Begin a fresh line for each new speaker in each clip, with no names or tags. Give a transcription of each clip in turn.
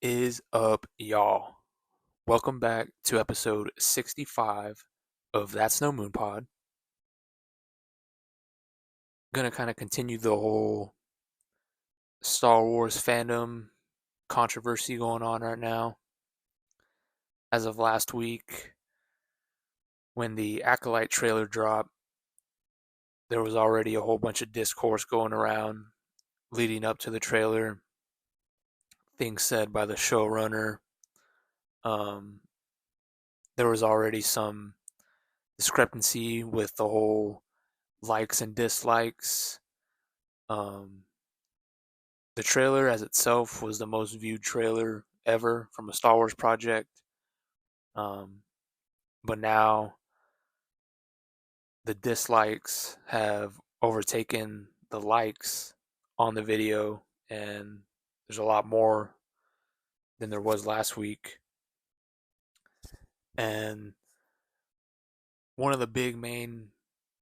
Is up, y'all? Welcome back to episode 65 of That's No Moon Pod. Gonna kind of continue the whole Star Wars fandom controversy going on right now. As of last week, when the Acolyte trailer dropped, there was already a whole bunch of discourse going around leading up to the trailer. Things said by the showrunner. Um, there was already some discrepancy with the whole likes and dislikes. Um, the trailer as itself was the most viewed trailer ever from a Star Wars project. Um, but now the dislikes have overtaken the likes on the video, and there's a lot more than there was last week. And one of the big main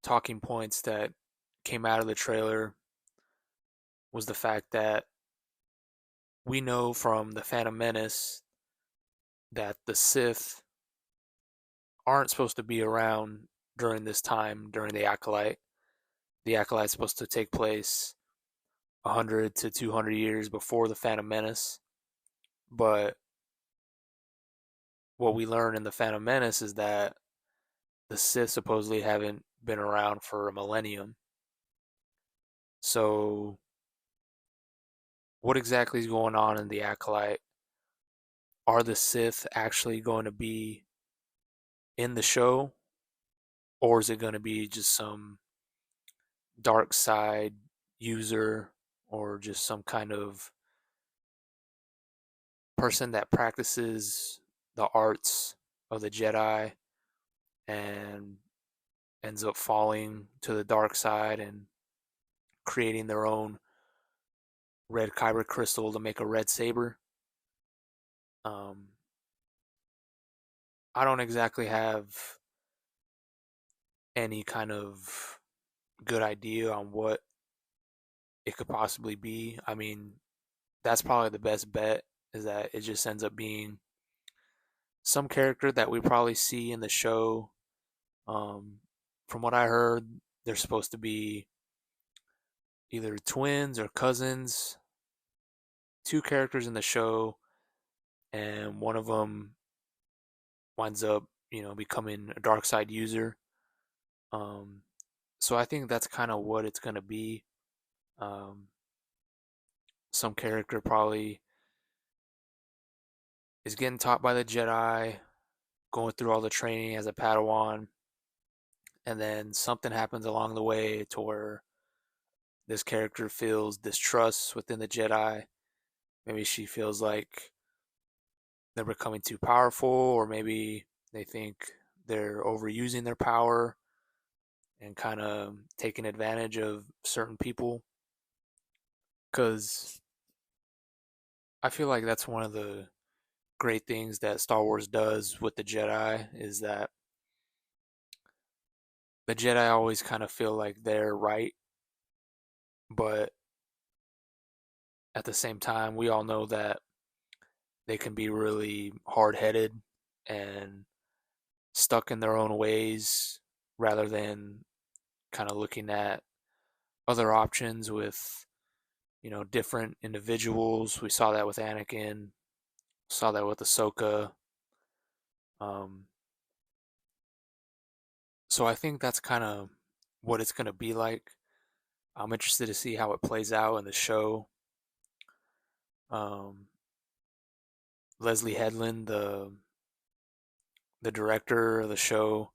talking points that came out of the trailer was the fact that we know from the Phantom Menace that the Sith aren't supposed to be around during this time during the Acolyte. The Acolyte's supposed to take place 100 to 200 years before the Phantom Menace. But what we learn in the Phantom Menace is that the Sith supposedly haven't been around for a millennium. So, what exactly is going on in the Acolyte? Are the Sith actually going to be in the show? Or is it going to be just some dark side user or just some kind of person that practices the arts of the Jedi and ends up falling to the dark side and creating their own red kyber crystal to make a red saber? Um, I don't exactly have any kind of good idea on what it could possibly be. I mean, that's probably the best bet is that it just ends up being some character that we probably see in the show. Um, from what I heard, they're supposed to be either twins or cousins, two characters in the show, and one of them winds up, becoming a dark side user. Um, so I think that's kind of what it's gonna be. Um, some character probably is getting taught by the Jedi, going through all the training as a Padawan, and then something happens along the way to where this character feels distrust within the Jedi. Maybe she feels like they're becoming too powerful, or maybe they think they're overusing their power and kind of taking advantage of certain people. Because I feel like that's one of the great things that Star Wars does with the Jedi is that the Jedi always kind of feel like they're right, but at the same time, we all know that they can be really hard headed and stuck in their own ways rather than kind of looking at other options with different individuals. We saw that with Anakin, saw that with Ahsoka. Um, so I think that's kind of what it's going to be like. I'm interested to see how it plays out in the show. Um, Leslie Headland, the director of the show,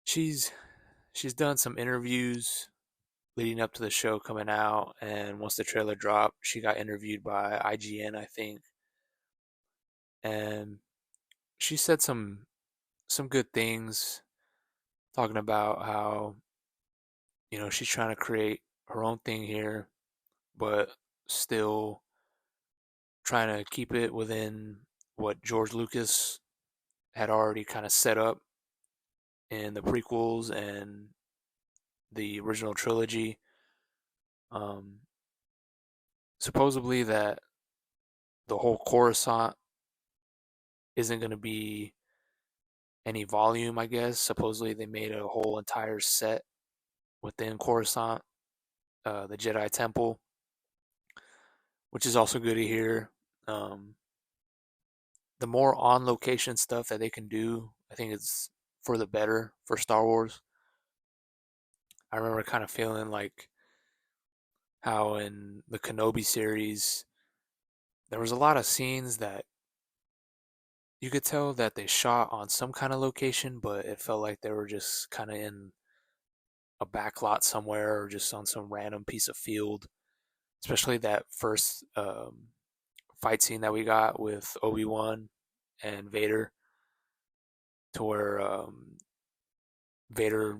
she's she's done some interviews leading up to the show coming out, and once the trailer dropped, she got interviewed by IGN, I think, and she said some good things, talking about how she's trying to create her own thing here, but still trying to keep it within what George Lucas had already kind of set up in the prequels and the original trilogy. Um, Supposedly that the whole Coruscant isn't going to be any volume, I guess. Supposedly they made a whole entire set within Coruscant, the Jedi Temple, which is also good to hear. Um, the more on location stuff that they can do, I think it's for the better for Star Wars. I remember kind of feeling like how in the Kenobi series, there was a lot of scenes that you could tell that they shot on some kind of location, but it felt like they were just kind of in a back lot somewhere or just on some random piece of field. Especially that first fight scene that we got with Obi-Wan and Vader, to where Vader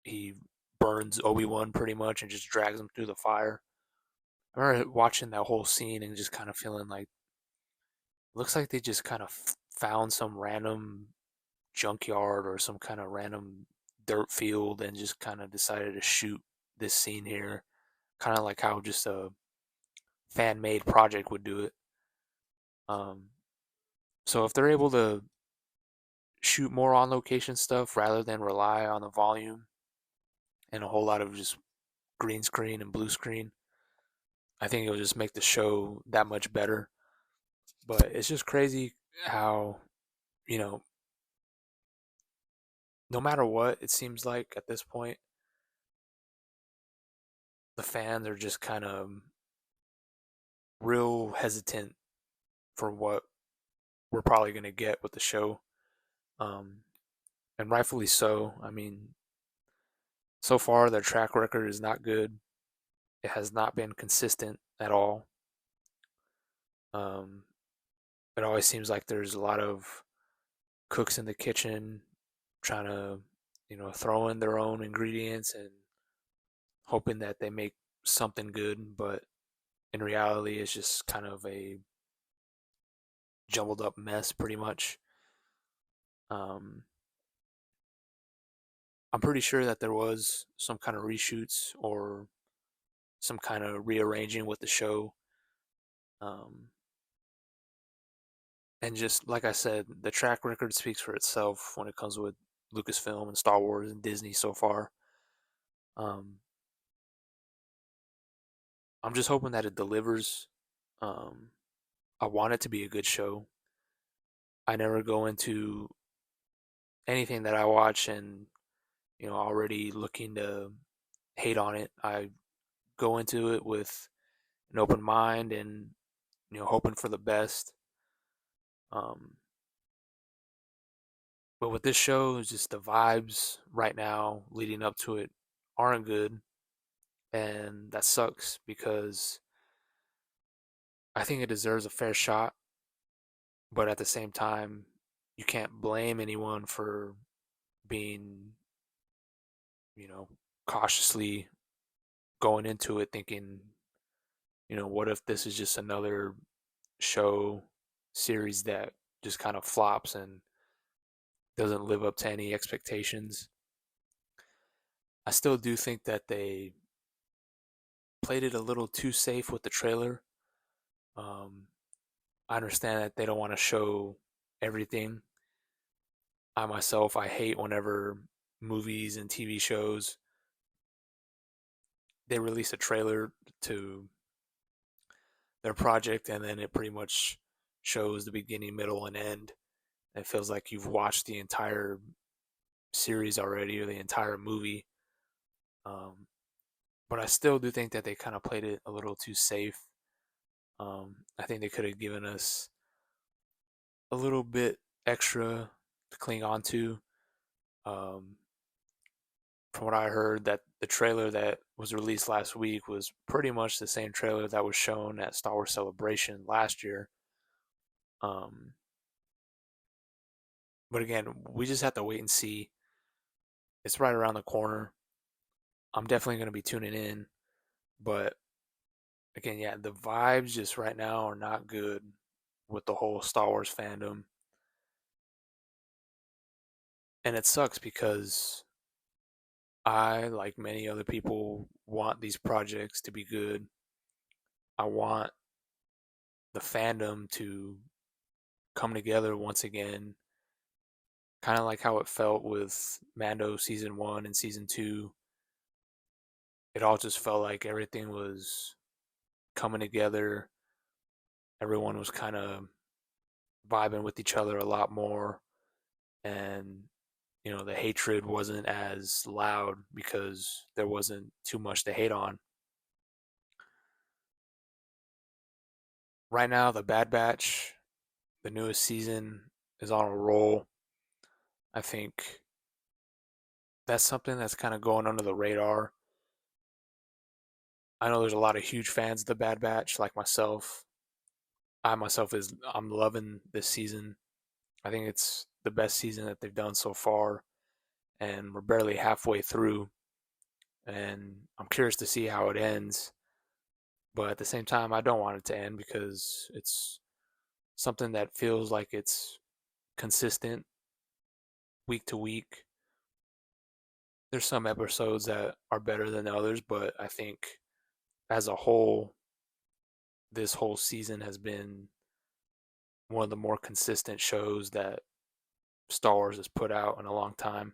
he burns Obi-Wan pretty much and just drags him through the fire. I remember watching that whole scene and just kind of feeling like looks like they just kind of found some random junkyard or some kind of random dirt field and just kind of decided to shoot this scene here, kind of like how just a fan made project would do it. Um, so if they're able to shoot more on location stuff rather than rely on the volume and a whole lot of just green screen and blue screen, I think it'll just make the show that much better. But it's just crazy how, you know, no matter what, it seems like at this point, the fans are just kind of real hesitant for what we're probably going to get with the show. Um, and rightfully so. I mean, so far, their track record is not good. It has not been consistent at all. Um, it always seems like there's a lot of cooks in the kitchen trying to, throw in their own ingredients and hoping that they make something good. But in reality, it's just kind of a jumbled up mess, pretty much. Um, I'm pretty sure that there was some kind of reshoots or some kind of rearranging with the show. Um, and just like I said, the track record speaks for itself when it comes with Lucasfilm and Star Wars and Disney so far. Um, I'm just hoping that it delivers. Um, I want it to be a good show. I never go into anything that I watch and already looking to hate on it. I go into it with an open mind and hoping for the best. Um, but with this show, it's just the vibes right now leading up to it aren't good, and that sucks because I think it deserves a fair shot. But at the same time, you can't blame anyone for being, you know, cautiously going into it thinking, what if this is just another show series that just kind of flops and doesn't live up to any expectations. I still do think that they played it a little too safe with the trailer. Um, I understand that they don't want to show everything. I myself, I hate whenever movies and TV shows they release a trailer to their project and then it pretty much shows the beginning, middle, and end. It feels like you've watched the entire series already or the entire movie. Um, but I still do think that they kind of played it a little too safe. I think they could have given us a little bit extra to cling on to. Um, from what I heard, that the trailer that was released last week was pretty much the same trailer that was shown at Star Wars Celebration last year. Um, but again, we just have to wait and see. It's right around the corner. I'm definitely going to be tuning in, but again, yeah, the vibes just right now are not good with the whole Star Wars fandom. And it sucks because I, like many other people, want these projects to be good. I want the fandom to come together once again, kind of like how it felt with Mando season 1 and season 2. It all just felt like everything was coming together. Everyone was kind of vibing with each other a lot more, and the hatred wasn't as loud because there wasn't too much to hate on. Right now, the Bad Batch, the newest season, is on a roll. I think that's something that's kind of going under the radar. I know there's a lot of huge fans of the Bad Batch, like myself. I'm loving this season. I think it's the best season that they've done so far, and we're barely halfway through. And I'm curious to see how it ends. But at the same time, I don't want it to end because it's something that feels like it's consistent week to week. There's some episodes that are better than others, but I think as a whole, this whole season has been one of the more consistent shows that Star Wars has put out in a long time.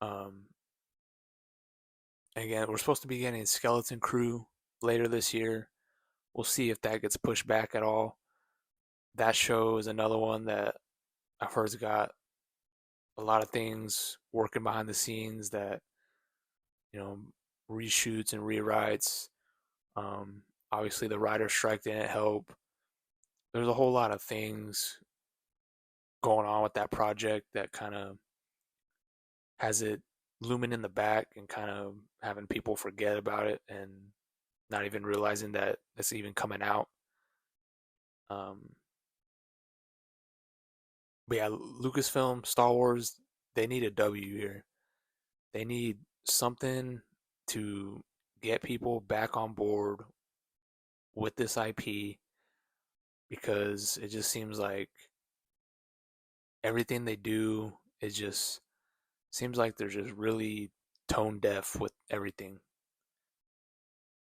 Um, Again, we're supposed to be getting Skeleton Crew later this year. We'll see if that gets pushed back at all. That show is another one that I've heard's got a lot of things working behind the scenes that, you know, reshoots and rewrites. Um, Obviously, the writer's strike didn't help. There's a whole lot of things going on with that project that kind of has it looming in the back and kind of having people forget about it and not even realizing that it's even coming out. Um, but yeah, Lucasfilm, Star Wars, they need a W here. They need something to get people back on board with this IP because it just seems like everything they do is just seems like they're just really tone deaf with everything.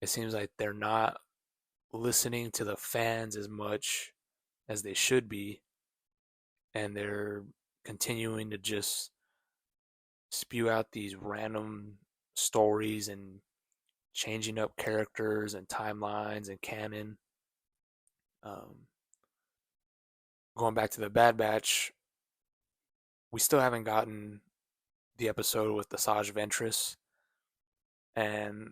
It seems like they're not listening to the fans as much as they should be, and they're continuing to just spew out these random stories and changing up characters and timelines and canon. Um, Going back to the Bad Batch, we still haven't gotten the episode with the Asajj Ventress, and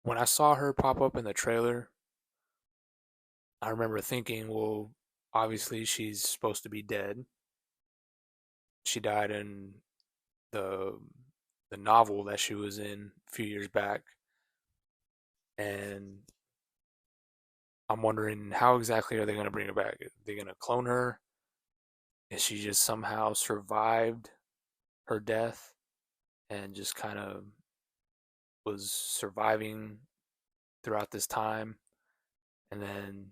when I saw her pop up in the trailer, I remember thinking, well, obviously she's supposed to be dead. She died in the the novel that she was in a few years back, and I'm wondering how exactly are they going to bring her back? Are they going to clone her? Is she just somehow survived her death and just kind of was surviving throughout this time, and then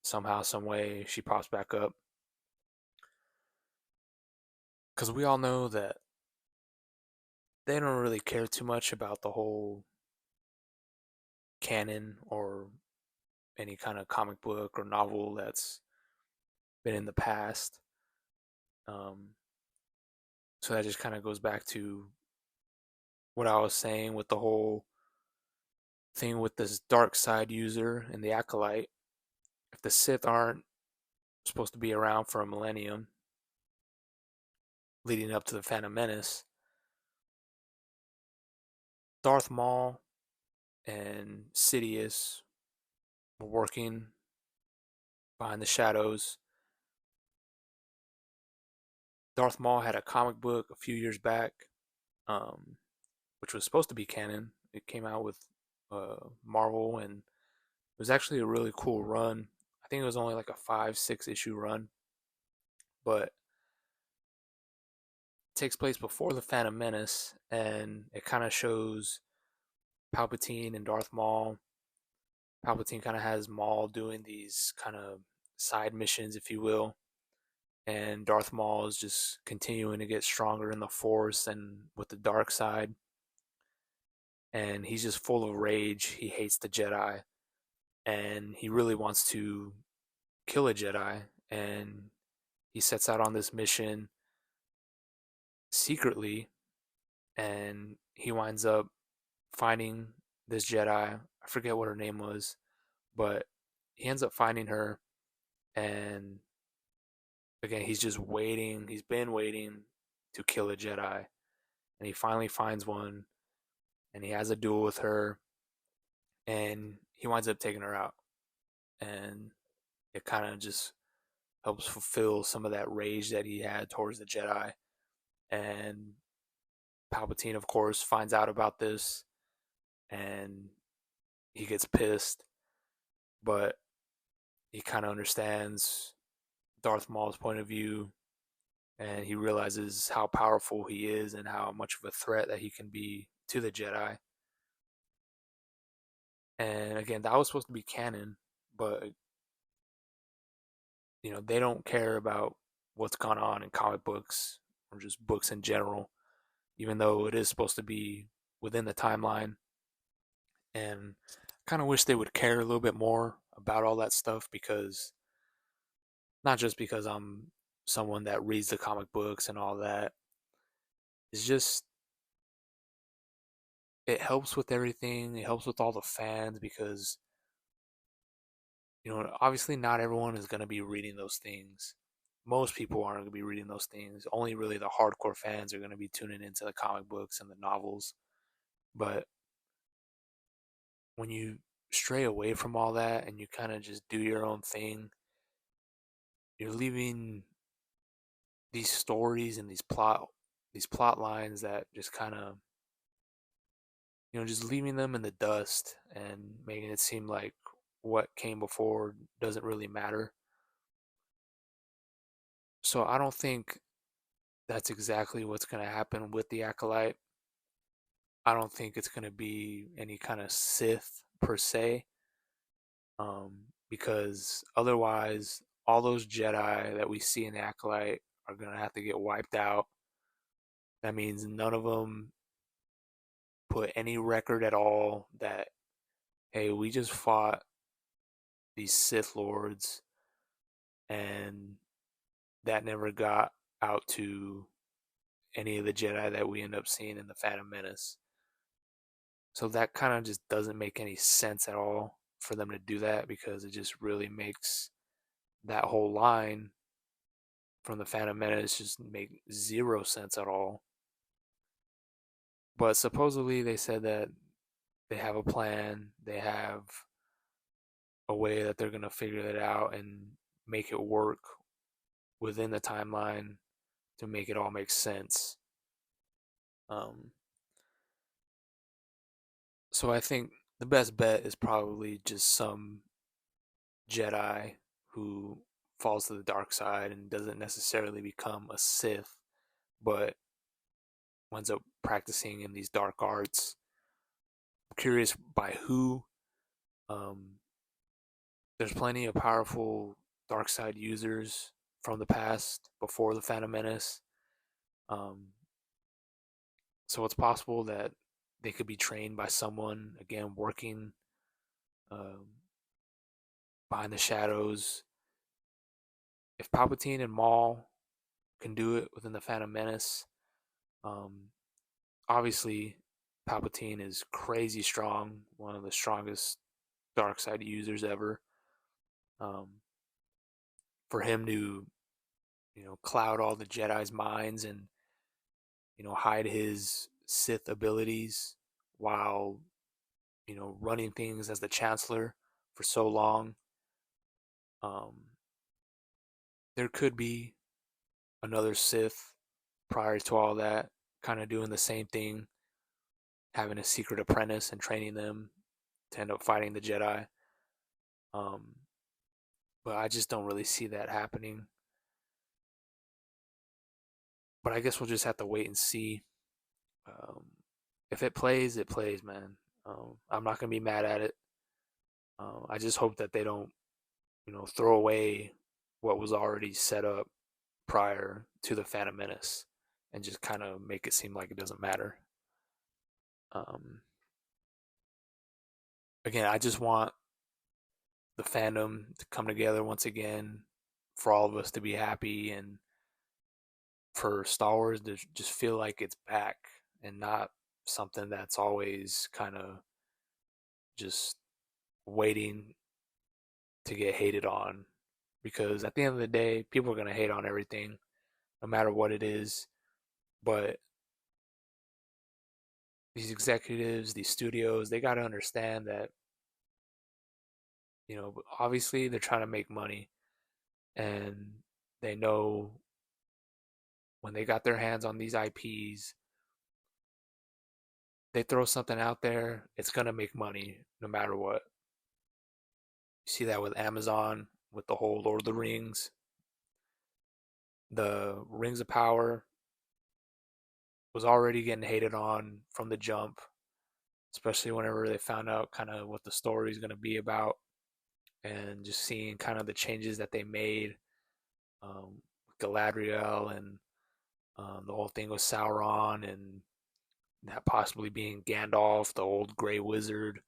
somehow, some way, she pops back up? Because we all know that they don't really care too much about the whole canon or any kind of comic book or novel that's been in the past. Um, so that just kind of goes back to what I was saying with the whole thing with this dark side user and the acolyte. If the Sith aren't supposed to be around for a millennium leading up to the Phantom Menace, Darth Maul and Sidious were working behind the shadows. Darth Maul had a comic book a few years back, um, which was supposed to be canon. It came out with Marvel, and it was actually a really cool run. I think it was only like a 5, 6 issue run, but it takes place before the Phantom Menace, and it kind of shows Palpatine and Darth Maul. Palpatine kind of has Maul doing these kind of side missions, if you will, and Darth Maul is just continuing to get stronger in the Force and with the dark side, and he's just full of rage. He hates the Jedi, and he really wants to kill a Jedi, and he sets out on this mission secretly, and he winds up finding this Jedi. I forget what her name was, but he ends up finding her, and again, he's just waiting. He's been waiting to kill a Jedi, and he finally finds one, and he has a duel with her, and he winds up taking her out, and it kind of just helps fulfill some of that rage that he had towards the Jedi. And Palpatine, of course, finds out about this, and he gets pissed, but he kind of understands Darth Maul's point of view, and he realizes how powerful he is and how much of a threat that he can be to the Jedi. And again, that was supposed to be canon, but they don't care about what's gone on in comic books or just books in general, even though it is supposed to be within the timeline. And I kind of wish they would care a little bit more about all that stuff, because not just because I'm someone that reads the comic books and all that. It's just it helps with everything. It helps with all the fans, because obviously not everyone is going to be reading those things. Most people aren't going to be reading those things. Only really the hardcore fans are going to be tuning into the comic books and the novels. But when you stray away from all that and you kind of just do your own thing, you're leaving these stories and these plot lines that just kind of just leaving them in the dust and making it seem like what came before doesn't really matter. So I don't think that's exactly what's going to happen with the Acolyte. I don't think it's going to be any kind of Sith per se, because otherwise, all those Jedi that we see in the Acolyte are going to have to get wiped out. That means none of them put any record at all that, hey, we just fought these Sith Lords, and that never got out to any of the Jedi that we end up seeing in the Phantom Menace. So that kind of just doesn't make any sense at all for them to do that, because it just really makes that whole line from the Phantom Menace just make zero sense at all. But supposedly they said that they have a plan, they have a way that they're going to figure it out and make it work within the timeline to make it all make sense. Um, so I think the best bet is probably just some Jedi who falls to the dark side and doesn't necessarily become a Sith, but winds up practicing in these dark arts. I'm curious by who. Um, there's plenty of powerful dark side users from the past before the Phantom Menace. Um, so it's possible that they could be trained by someone, again, working um, behind the shadows. If Palpatine and Maul can do it within the Phantom Menace, um, obviously Palpatine is crazy strong, one of the strongest dark side users ever. Um, for him to, cloud all the Jedi's minds and, hide his Sith abilities while, running things as the Chancellor for so long, um, there could be another Sith prior to all that, kind of doing the same thing, having a secret apprentice and training them to end up fighting the Jedi. Um, but I just don't really see that happening. But I guess we'll just have to wait and see. Um, if it plays, it plays, man. I'm not gonna be mad at it. I just hope that they don't, throw away what was already set up prior to the Phantom Menace and just kind of make it seem like it doesn't matter. Um, again, I just want the fandom to come together once again, for all of us to be happy, and for Star Wars to just feel like it's back and not something that's always kind of just waiting to get hated on. Because at the end of the day, people are going to hate on everything, no matter what it is. But these executives, these studios, they got to understand that, obviously they're trying to make money, and they know when they got their hands on these IPs, they throw something out there, it's going to make money no matter what. You see that with Amazon, with the whole Lord of the Rings, the Rings of Power was already getting hated on from the jump, especially whenever they found out kind of what the story is going to be about, and just seeing kind of the changes that they made, Galadriel, and the whole thing with Sauron, and that possibly being Gandalf, the old gray wizard.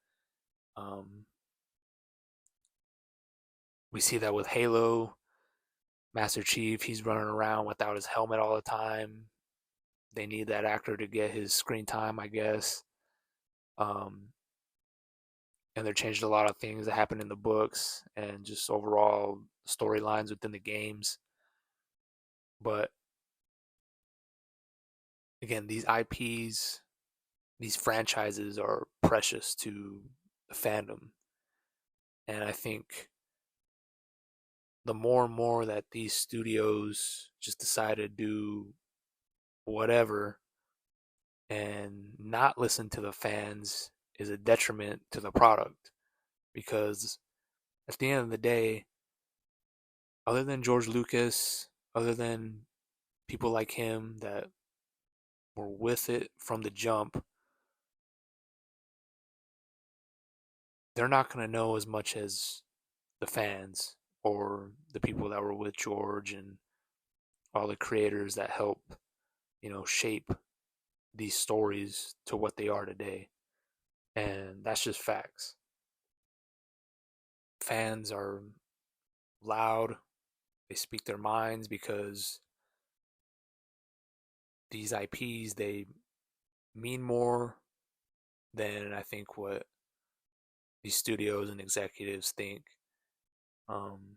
Um, we see that with Halo, Master Chief, he's running around without his helmet all the time. They need that actor to get his screen time, I guess. Um, and they're changed a lot of things that happen in the books and just overall storylines within the games. But again, these IPs, these franchises are precious to the fandom. And I think the more and more that these studios just decide to do whatever and not listen to the fans is a detriment to the product. Because at the end of the day, other than George Lucas, other than people like him that were with it from the jump, they're not going to know as much as the fans or the people that were with George and all the creators that help, shape these stories to what they are today. And that's just facts. Fans are loud, they speak their minds because these IPs, they mean more than I think what these studios and executives think. Um,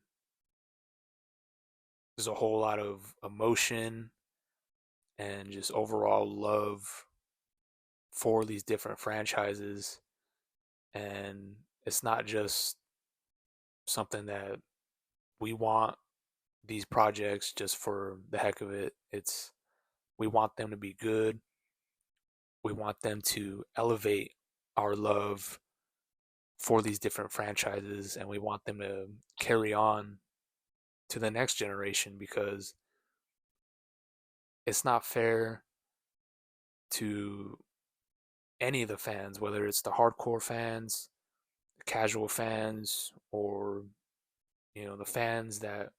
there's a whole lot of emotion and just overall love for these different franchises. And it's not just something that we want these projects just for the heck of it. It's we want them to be good. We want them to elevate our love for these different franchises, and we want them to carry on to the next generation, because it's not fair to any of the fans, whether it's the hardcore fans, the casual fans, or the fans that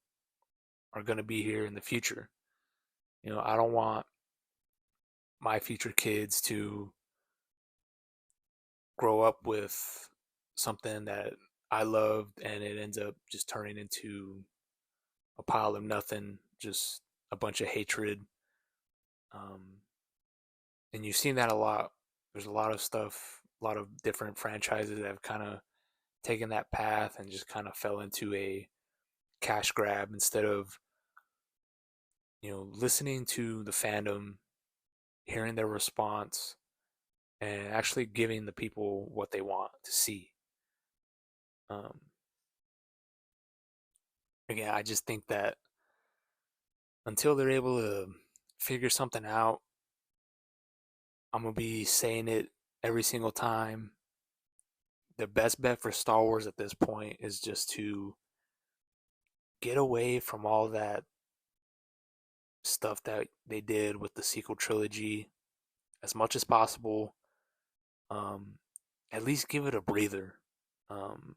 are going to be here in the future. I don't want my future kids to grow up with something that I loved and it ends up just turning into a pile of nothing, just a bunch of hatred. Um, and you've seen that a lot. There's a lot of stuff, a lot of different franchises that have kind of taken that path and just kind of fell into a cash grab instead of, listening to the fandom, hearing their response, and actually giving the people what they want to see. Um, Again, I just think that until they're able to figure something out, I'm gonna be saying it every single time. The best bet for Star Wars at this point is just to get away from all that stuff that they did with the sequel trilogy as much as possible. Um, at least give it a breather. Um,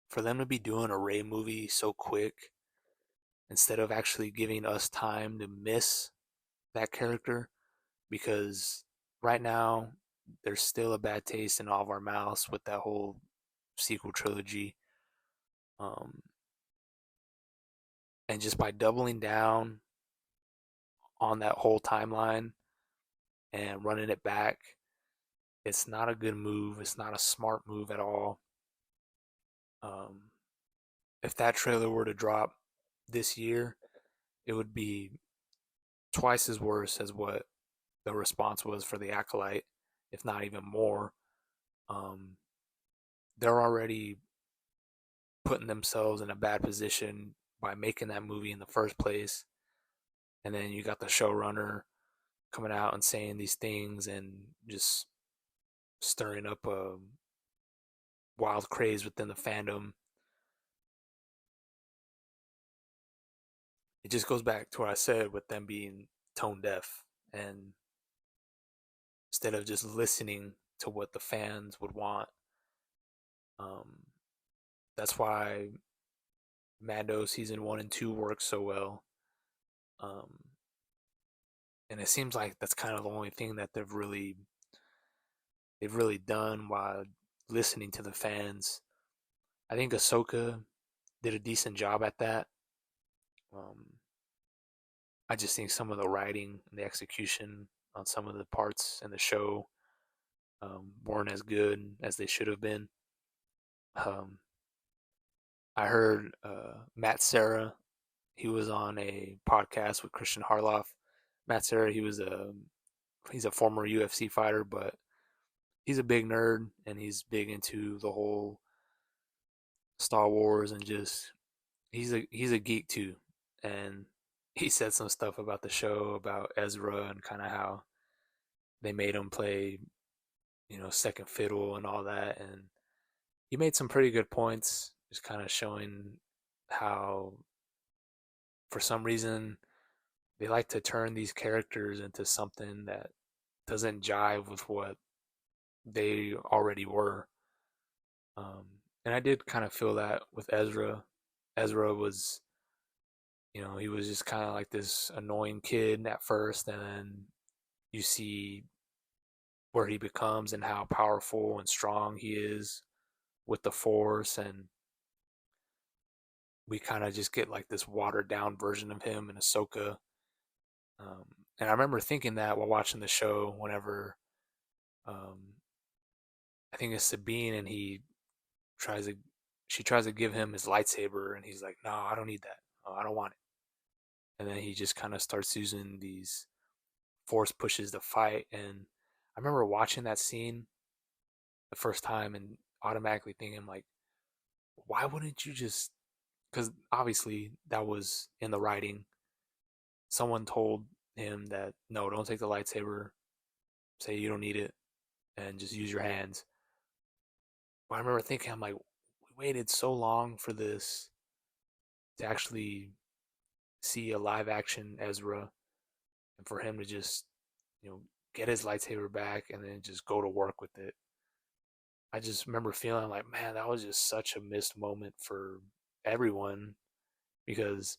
for them to be doing a Rey movie so quick, instead of actually giving us time to miss that character, because right now there's still a bad taste in all of our mouths with that whole sequel trilogy. Um, and just by doubling down on that whole timeline and running it back, it's not a good move. It's not a smart move at all. Um, if that trailer were to drop this year, it would be twice as worse as what the response was for the Acolyte, if not even more. Um, they're already putting themselves in a bad position by making that movie in the first place. And then you got the showrunner coming out and saying these things and just stirring up a wild craze within the fandom. It just goes back to what I said with them being tone deaf, and instead of just listening to what the fans would want. Um, that's why Mando season 1 and 2 works so well. Um, and it seems like that's kind of the only thing that they've really done while listening to the fans. I think Ahsoka did a decent job at that. Um, I just think some of the writing and the execution on some of the parts in the show weren't as good as they should have been. Um, I heard Matt Serra. He was on a podcast with Christian Harloff. Matt Serra, he's a former UFC fighter, but he's a big nerd and he's big into the whole Star Wars and just he's a geek too. And he said some stuff about the show about Ezra and kind of how they made him play, second fiddle and all that. And he made some pretty good points, just kind of showing how, for some reason, they like to turn these characters into something that doesn't jive with what they already were. Um, and I did kind of feel that with Ezra. Ezra was, he was just kind of like this annoying kid at first, and then you see where he becomes and how powerful and strong he is with the Force, and we kind of just get like this watered down version of him in Ahsoka. Um, and I remember thinking that while watching the show, whenever um, I think it's Sabine, and tries to, she tries to give him his lightsaber, and he's like, "No, I don't need that. Oh, I don't want it." And then he just kind of starts using these force pushes to fight. And I remember watching that scene the first time and automatically thinking like, why wouldn't you just? Because obviously that was in the writing. Someone told him that no, don't take the lightsaber. Say you don't need it, and just use your hands. But I remember thinking, I'm like, we waited so long for this to actually see a live action Ezra, and for him to just, you know, get his lightsaber back and then just go to work with it. I just remember feeling like, man, that was just such a missed moment for everyone because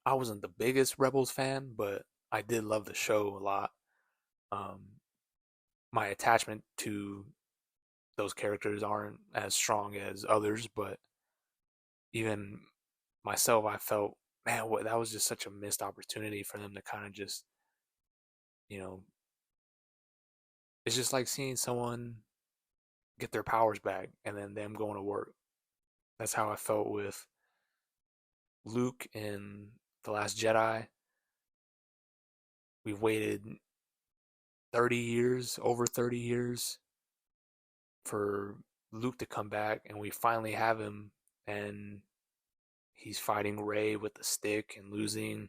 I wasn't the biggest Rebels fan, but I did love the show a lot. Um, my attachment to those characters aren't as strong as others, but even myself, I felt, man, what that was just such a missed opportunity for them to kind of just, you know, it's just like seeing someone get their powers back and then them going to work. That's how I felt with Luke in The Last Jedi. We've waited 30 years, over 30 years for Luke to come back, and we finally have him, and he's fighting Rey with the stick and losing.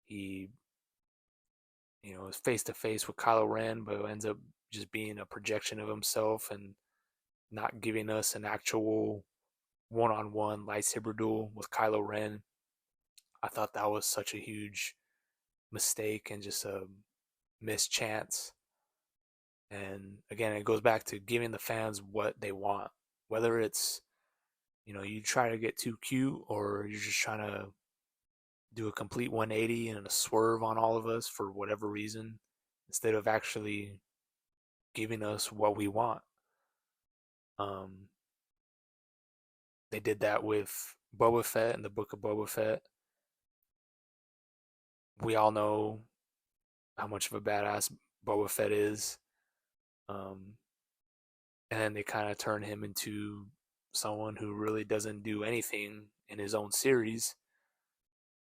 He, is face to face with Kylo Ren, but ends up just being a projection of himself and not giving us an actual one-on-one lightsaber duel with Kylo Ren. I thought that was such a huge mistake and just a missed chance. And again, it goes back to giving the fans what they want, whether it's, you try to get too cute or you're just trying to do a complete 180 and a swerve on all of us for whatever reason, instead of actually giving us what we want. Um, They did that with Boba Fett and the Book of Boba Fett. We all know how much of a badass Boba Fett is. Um, and then they kind of turn him into someone who really doesn't do anything in his own series.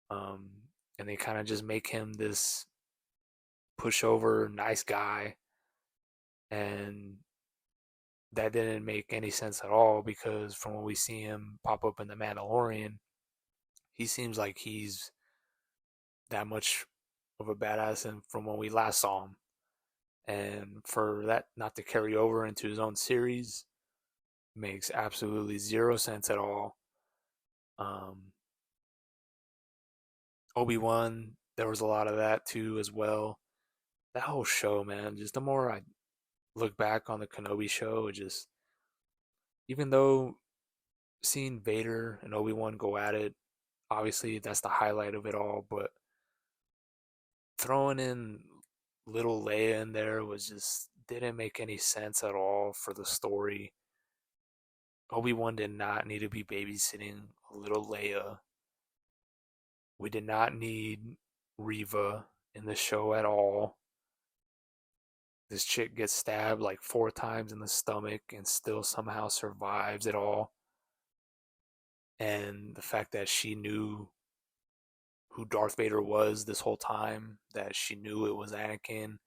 Um, and they kind of just make him this pushover, nice guy. And that didn't make any sense at all because from when we see him pop up in The Mandalorian, he seems like he's that much of a badass and from when we last saw him. And for that not to carry over into his own series makes absolutely zero sense at all. Um, Obi-Wan, there was a lot of that too as well. That whole show, man, just the more I look back on the Kenobi show, it just even though seeing Vader and Obi-Wan go at it, obviously that's the highlight of it all, but throwing in little Leia in there was just didn't make any sense at all for the story. Obi-Wan did not need to be babysitting a little Leia. We did not need Reva in the show at all. This chick gets stabbed like 4 times in the stomach and still somehow survives it all. And the fact that she knew who Darth Vader was this whole time, that she knew it was Anakin,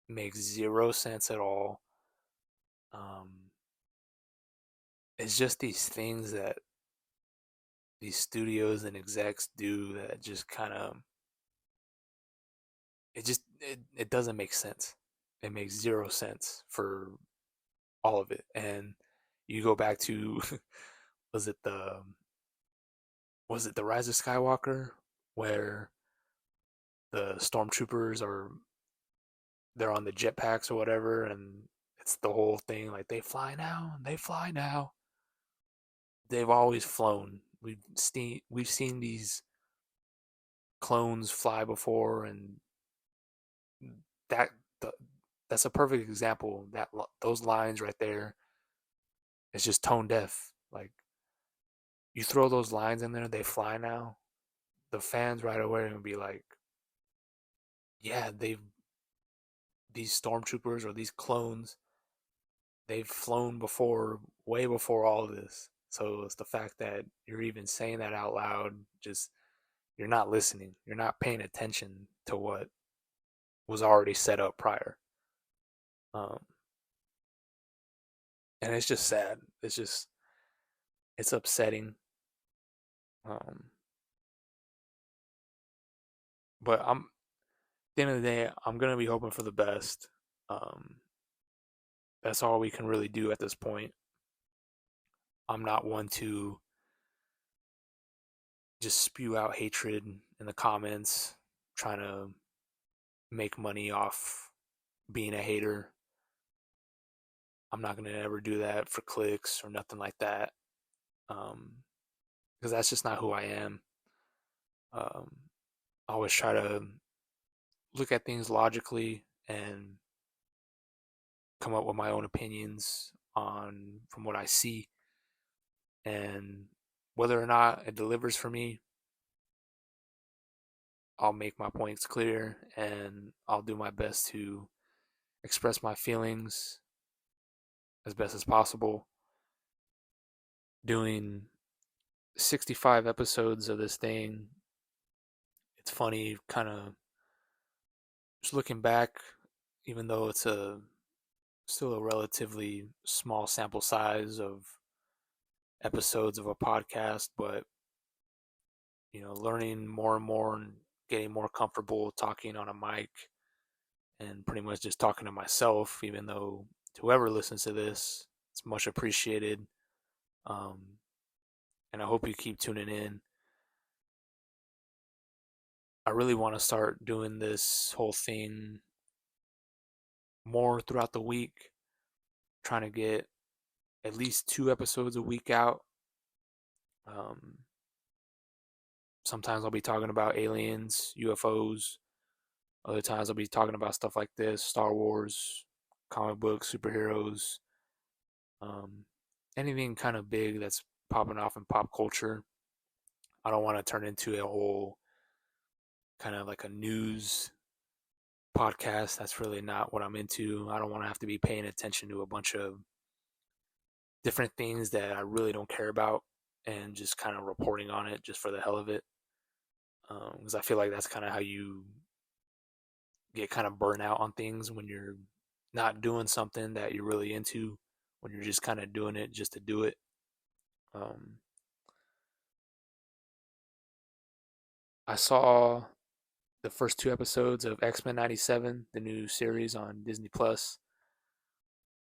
makes zero sense at all. Um, it's just these things that these studios and execs do that just kind of it doesn't make sense. It makes zero sense for all of it. And you go back to was it the was it the Rise of Skywalker where the stormtroopers are they're on the jetpacks or whatever and it's the whole thing like they fly now. They've always flown. We've seen these clones fly before and that the, that's a perfect example. That those lines right there, it's just tone deaf. Like you throw those lines in there, they fly now. The fans right away are gonna be like, yeah, these stormtroopers or these clones, they've flown before, way before all of this. So it's the fact that you're even saying that out loud, just you're not listening. You're not paying attention to what was already set up prior. Um, and it's just sad. It's upsetting. Um, but at the end of the day, I'm gonna be hoping for the best. Um, that's all we can really do at this point. I'm not one to just spew out hatred in the comments, trying to make money off being a hater. I'm not gonna ever do that for clicks or nothing like that, because that's just not who I am. Um, I always try to look at things logically and come up with my own opinions on from what I see, and whether or not it delivers for me, I'll make my points clear and I'll do my best to express my feelings as best as possible. Doing 65 episodes of this thing, it's funny, kind of just looking back, even though it's a still a relatively small sample size of episodes of a podcast, but learning more and more and getting more comfortable talking on a mic and pretty much just talking to myself, even though to whoever listens to this, it's much appreciated. Um, and I hope you keep tuning in. I really want to start doing this whole thing more throughout the week, trying to get at least 2 episodes a week out. Um, Sometimes I'll be talking about aliens, UFOs. Other times I'll be talking about stuff like this, Star Wars, comic books, superheroes, um, anything kind of big that's popping off in pop culture. I don't want to turn into a whole kind of like a news podcast. That's really not what I'm into. I don't want to have to be paying attention to a bunch of different things that I really don't care about and just kind of reporting on it just for the hell of it. Because I feel like that's kind of how you get kind of burnt out on things when you're not doing something that you're really into, when you're just kind of doing it just to do it. Um, I saw the first two episodes of X-Men 97, the new series on Disney Plus.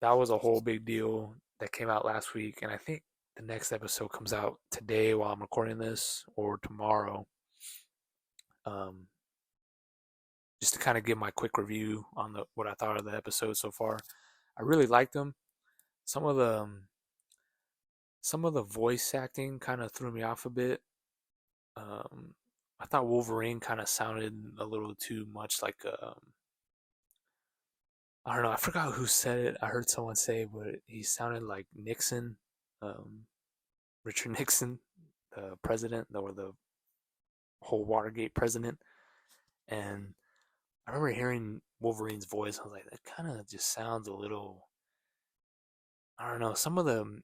That was a whole big deal that came out last week, and I think the next episode comes out today while I'm recording this or tomorrow. Um, just to kind of give my quick review on what I thought of the episode so far. I really liked them. Some of the some of the voice acting kind of threw me off a bit. Um, I thought Wolverine kind of sounded a little too much like I don't know. I forgot who said it. I heard someone say, but he sounded like Nixon, um, Richard Nixon, the president, or the whole Watergate president. And I remember hearing Wolverine's voice. I was like, that kind of just sounds a little. I don't know. Some of the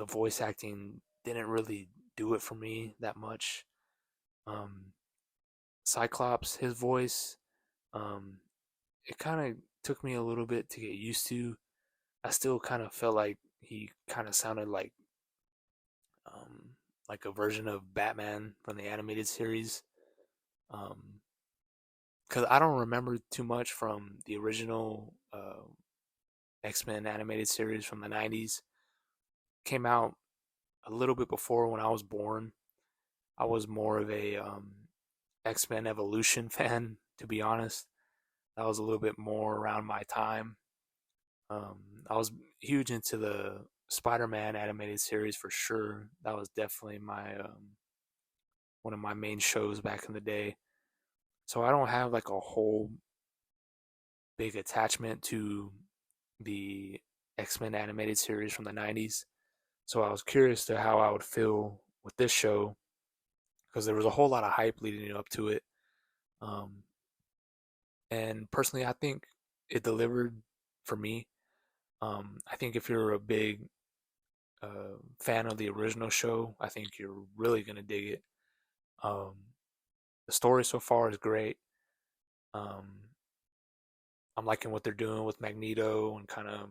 voice acting didn't really do it for me that much. Um, Cyclops, his voice, um, it kind of took me a little bit to get used to. I still kind of felt like he kind of sounded um, like a version of Batman from the animated series. Because I don't remember too much from the original X-Men animated series from the 90s. Came out a little bit before when I was born. I was more of a X-Men Evolution fan, to be honest. That was a little bit more around my time. I was huge into the Spider-Man animated series for sure. That was definitely my one of my main shows back in the day. So I don't have like a whole big attachment to the X-Men animated series from the 90s. So I was curious to how I would feel with this show because there was a whole lot of hype leading up to it. Um, and personally, I think it delivered for me. I think if you're a big fan of the original show, I think you're really gonna dig it. Um, the story so far is great. Um, I'm liking what they're doing with Magneto and kind of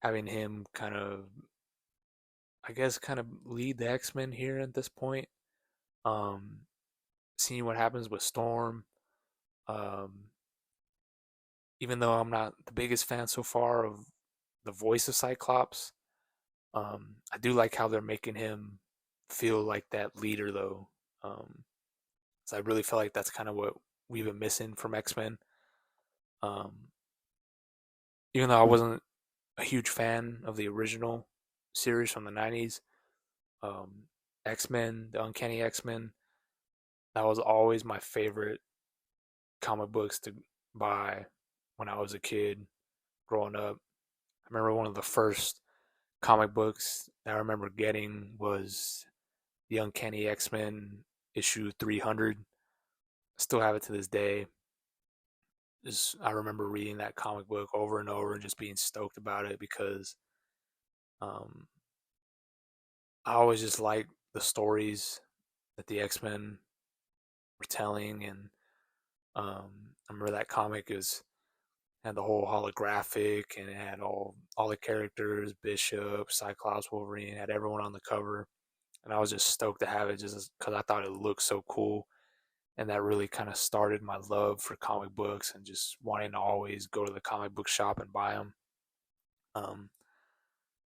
having him kind of, I guess, kind of lead the X Men here at this point. Um, Seeing what happens with Storm. Um, Even though I'm not the biggest fan so far of the voice of Cyclops, I do like how they're making him feel like that leader, though. So I really feel like that's kind of what we've been missing from X Men. Um, Even though I wasn't a huge fan of the original series from the 90s, um, X Men, the Uncanny X Men, that was always my favorite comic books to buy when I was a kid growing up. I remember one of the first comic books that I remember getting was the Uncanny X Men issue 300. I still have it to this day. Just I remember reading that comic book over and over and just being stoked about it because um, I always just liked the stories that the X Men were telling, and I remember that comic is had the whole holographic and it had all the characters, Bishop, Cyclops, Wolverine, had everyone on the cover, and I was just stoked to have it just because I thought it looked so cool, and that really kind of started my love for comic books and just wanting to always go to the comic book shop and buy them. Um,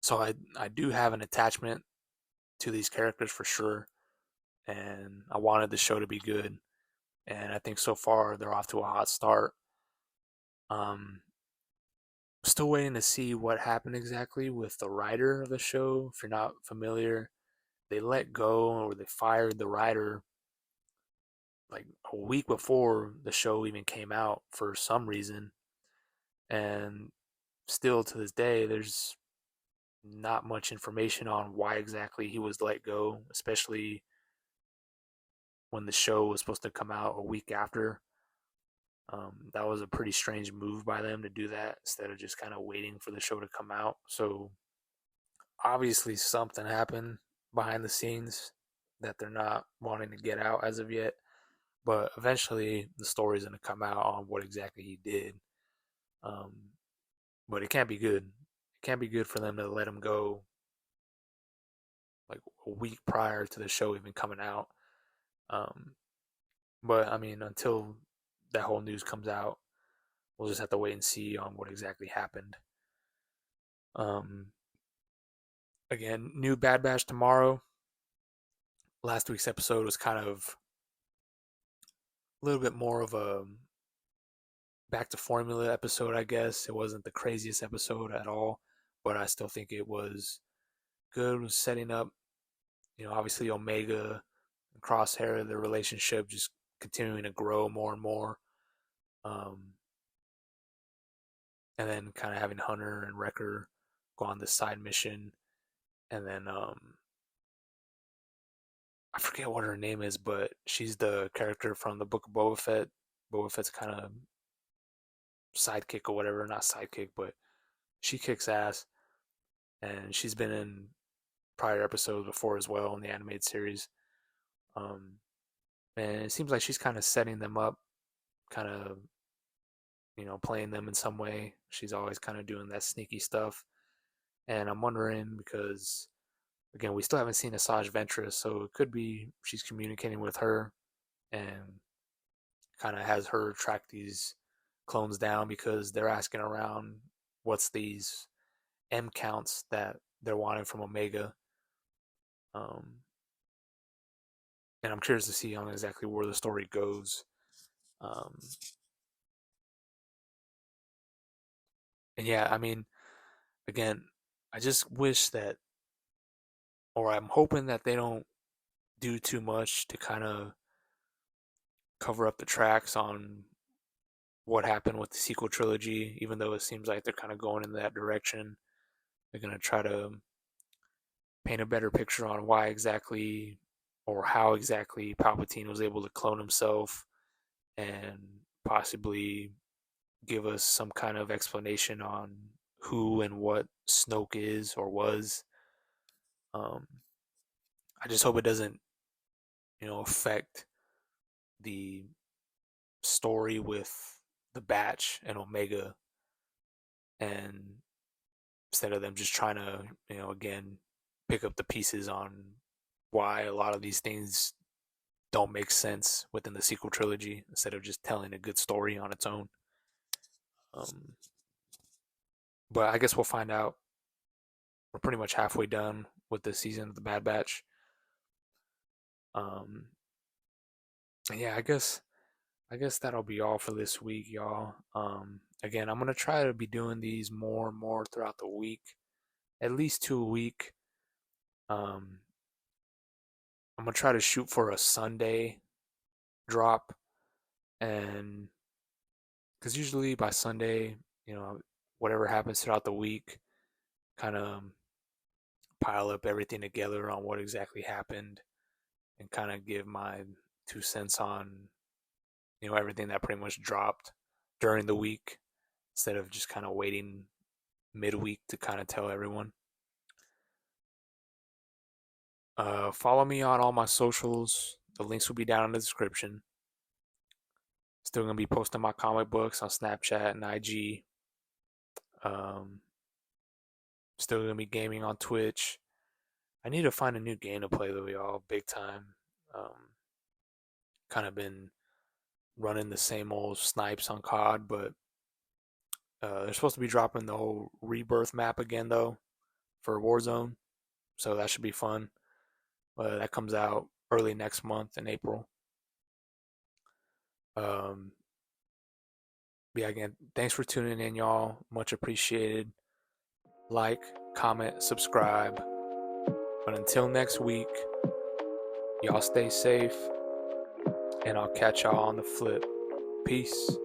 so I do have an attachment to these characters for sure, and I wanted the show to be good, and I think so far they're off to a hot start. Um, Still waiting to see what happened exactly with the writer of the show. If you're not familiar, they let go or they fired the writer like a week before the show even came out for some reason. And still to this day, there's not much information on why exactly he was let go, especially when the show was supposed to come out a week after. That was a pretty strange move by them to do that instead of just kind of waiting for the show to come out. So obviously something happened behind the scenes that they're not wanting to get out as of yet. But eventually the story's going to come out on what exactly he did. Um, but it can't be good. It can't be good for them to let him go like a week prior to the show even coming out. Um, but I mean, until that whole news comes out, we'll just have to wait and see on what exactly happened. Um, Again, new Bad Batch tomorrow. Last week's episode was kind of a little bit more of a back to formula episode, I guess. It wasn't the craziest episode at all, but I still think it was good. It was setting up, obviously Omega and Crosshair, their relationship just continuing to grow more and more. And then kind of having Hunter and Wrecker go on this side mission. And then I forget what her name is, but she's the character from the Book of Boba Fett. Boba Fett's kind of sidekick or whatever, not sidekick, but she kicks ass, and she's been in prior episodes before as well in the animated series. Um, and it seems like she's kind of setting them up, kind of playing them in some way. She's always kind of doing that sneaky stuff, and I'm wondering because again we still haven't seen Asajj Ventress, so it could be she's communicating with her and kind of has her track these clones down because they're asking around what's these M counts that they're wanting from Omega. Um, and I'm curious to see on exactly where the story goes. Um, and yeah, I mean, again, I just wish that, or I'm hoping that they don't do too much to kind of cover up the tracks on what happened with the sequel trilogy, even though it seems like they're kind of going in that direction. They're going to try to paint a better picture on why exactly or how exactly Palpatine was able to clone himself and possibly give us some kind of explanation on who and what Snoke is or was. Um, I just hope it doesn't, affect the story with the Batch and Omega, and instead of them just trying to, again, pick up the pieces on why a lot of these things don't make sense within the sequel trilogy, instead of just telling a good story on its own. Um, but I guess we'll find out. We're pretty much halfway done with this season of the Bad Batch. Um, and yeah, I guess that'll be all for this week, y'all. Again, I'm gonna try to be doing these more and more throughout the week, at least 2 a week. Um, I'm gonna try to shoot for a Sunday drop, and because usually by Sunday, whatever happens throughout the week, kind of pile up everything together on what exactly happened, and kind of give my 2 cents on everything that pretty much dropped during the week, instead of just kind of waiting midweek to kind of tell everyone. Follow me on all my socials. The links will be down in the description. Still gonna be posting my comic books on Snapchat and IG. Um, Still gonna be gaming on Twitch. I need to find a new game to play though, y'all, big time. Kind of been running the same old snipes on COD, but they're supposed to be dropping the whole rebirth map again though for Warzone, so that should be fun. That comes out early next month in April. Um, yeah, again, thanks for tuning in, y'all. Much appreciated. Like, comment, subscribe. But until next week, y'all stay safe, and I'll catch y'all on the flip. Peace.